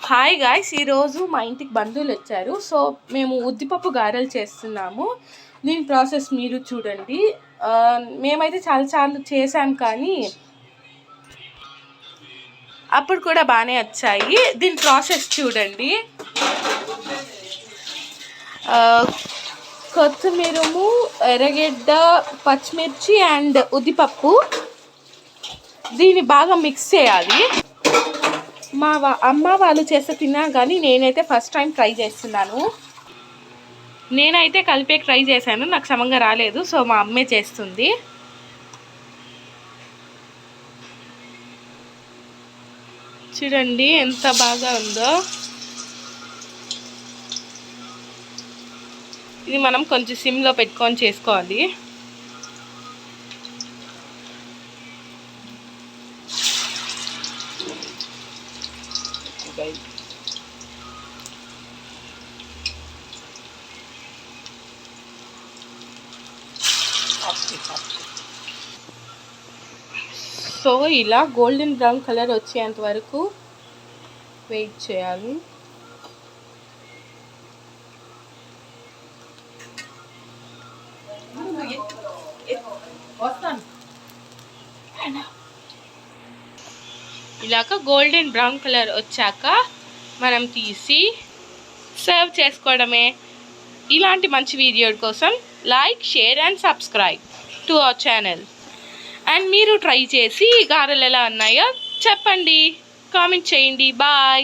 Hi guys, ఈరోజు మా ఇంటికి బంధువులు వచ్చారు. సో మేము ఉద్దిపప్పు గారెలు చేస్తున్నాము. దీని ప్రాసెస్ మీరు చూడండి. మేమైతే చాలాసార్లు చేసాం, కానీ అప్పుడు కూడా బాగానే వచ్చాయి. దీని ప్రాసెస్ చూడండి. కొత్తిమీరము, ఎర్రగడ్డ, పచ్చిమిర్చి అండ్ ఉద్దిపప్పు, దీన్ని బాగా మిక్స్ చేయాలి. అమ్మ వాళ్ళు చేస్తే తిన్నా, కానీ నేనైతే ఫస్ట్ టైం ట్రై చేస్తున్నాను. నేనైతే కలిపే ట్రై చేశాను, నాకు సమంగా రాలేదు. సో మా అమ్మే చేస్తుంది. చూడండి ఎంత బాగా ఉందో. ఇది మనం కొంచెం సిమ్లో పెట్టుకొని చేసుకోవాలి. సో ఇలా గోల్డెన్ బ్రౌన్ కలర్ వచ్చేంత వరకు వెయిట్ చేయాలి. ఇలాగ గోల్డెన్ బ్రౌన్ కలర్ వచ్చాక మనం తీసి సర్వ్ చేసుకోవడమే. ఇలాంటి మంచి వీడియో కోసం like, share and subscribe to our channel. And మీరు ట్రై చేసి గారెలు ఎలా ఉన్నాయో చెప్పండి, కామెంట్ చేయండి. బాయ్.